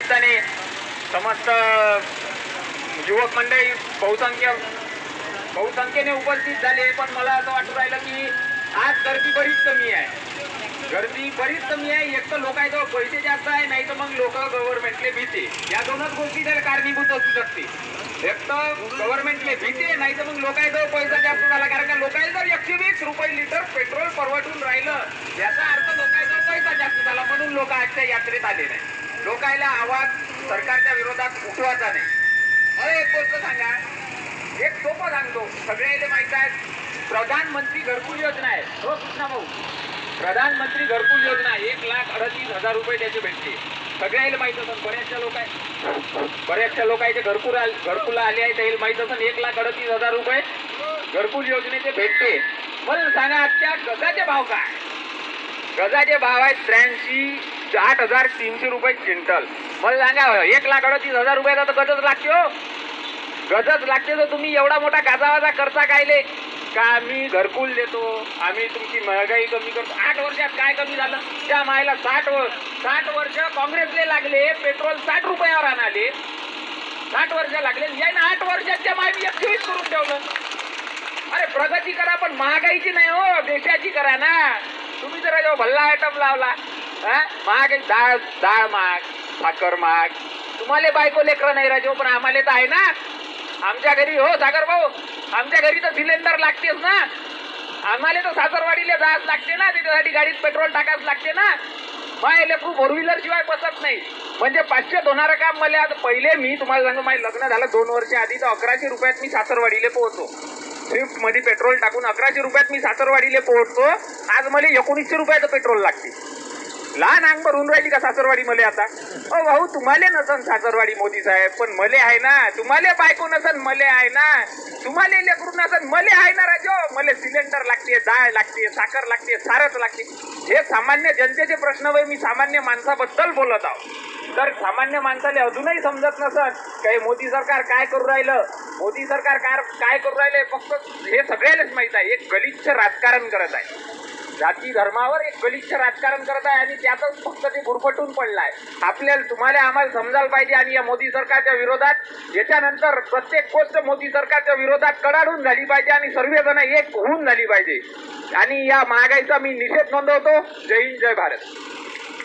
निमित्ताने समस्त युवक मंडळी बहुसंख्येने उपस्थित झाले, पण मला असं वाटू राहिलं की आज गर्दी बरीच कमी आहे. एक तर लोकांजवळ पैसे जास्त आहे, नाही तर मग लोक गव्हर्नमेंटले भीते. या दोनच गोष्टी त्याला कारणीभूत असू शकते. एक तर गव्हर्नमेंटले भीते, नाही तर मग लोकांजवळ पैसा जास्त झाला. कारण का लोकांना जर 120 रुपये लिटर पेट्रोल परवडून राहिलं, याचा अर्थ लोकांजवळ पैसा जास्त झाला, म्हणून लोक आजच्या यात्रेत आले नाही. लोकांना आवाज सरकारच्या विरोधात उठवायचा नाही. अरे एक गोष्ट सांगा, एक सोपं सांगतो, सगळ्याला माहित आहे. प्रधानमंत्री घरकुल योजना आहे. हो कृष्णा भाऊ, प्रधानमंत्री घरकुल योजना 1,38,000 रुपये त्याचे भेटते. सगळ्याला माहित असेल. बऱ्याचशा लोकांचे घरकुल आले आहे, त्याला माहित असेल 1,38,000 रुपये घरकुल योजनेचे भेटते. मला सांगा आजच्या गजाचे भाव काय? गजाचे भाव आहेत 83,300 रुपये क्विंटल. मला सांगा 1,38,000 रुपयाचा तर गजच लागते. हो गजच लागते. तर तुम्ही एवढा मोठा गाजावाजा करता कायले? का आम्ही घरकुल देतो, आम्ही तुमची महागाई कमी करतो. 8 वर्षात काय कमी झालं? त्या मायला 60 वर्ष काँग्रेसले लागले, पेट्रोल 60 रुपयावर आणाले. 60 वर्ष लागले, याने 8 वर्षाच्या माय 120 करून ठेवलं. अरे प्रगती करा, पण महागाईची नाही हो, देशाची करा ना. तुम्ही जरा भल्ला आयटम लावला, महागाई, डाळ महाग, साखर महाग. तुम्हाला बायको लेकरं नाही राजो, पण आम्हाला तर आहे ना. आमच्या घरी हो सागर भाऊ, आमच्या घरी तर सिलेंडर लागतेच ना. आम्हाला तर सासरवाडीला जायच लागते ना, त्याच्यासाठी गाडीत पेट्रोल टाकायच लागते ना. माय लेकरू 4 व्हीलर शिवाय बसत नाही. म्हणजे 500 होणारं काम मला. आता पहिले मी तुम्हाला सांगू, माझं लग्न झालं 2 वर्ष आधी, तर 1100 रुपयात मी सासरवाडीला पोहोचतो. स्विफ्ट मध्ये पेट्रोल टाकून 1100 रुपयात मी सासरवाडीला पोहोचतो. आज मला 1900 रुपयाचं पेट्रोल लागते. लहान अंग भरून राहिली का सासरवाडी मले आता? ओ भाऊ, तुम्हाला नसन सासरवाडी मोदी साहेब, पण मले आहे ना. तुम्हाला बायको नसन, मले आहे ना. तुम्हाला लेकरू नसन, मले आहे ना राजो. मले सिलेंडर लागते, डाळ लागते, साखर लागते, सारच लागते. हे सामान्य जनतेचे प्रश्न व मी सामान्य माणसाबद्दल बोलत आहो. तर सामान्य माणसाला अजूनही समजत नसत काही मोदी सरकार काय करू राहिलं. मोदी सरकार काय करू राहिले फक्त हे सगळ्यालाच माहित आहे. एक गलिच्छ राजकारण करत आहे, जाती धर्मावर एक गलिच्छ राजकारण करत आहे, आणि त्यातच फक्त ते गुरफटून पडलं आहे. आपल्याला तुम्हाला आम्हाला समजायला पाहिजे. आणि या मोदी सरकारच्या विरोधात याच्यानंतर प्रत्येक गोष्ट मोदी सरकारच्या विरोधात कडाडून झाली पाहिजे, आणि सर्वजण एक होऊन झाली पाहिजे. आणि या महागाईचा मी निषेध नोंदवतो. जय हिंद, जय भारत.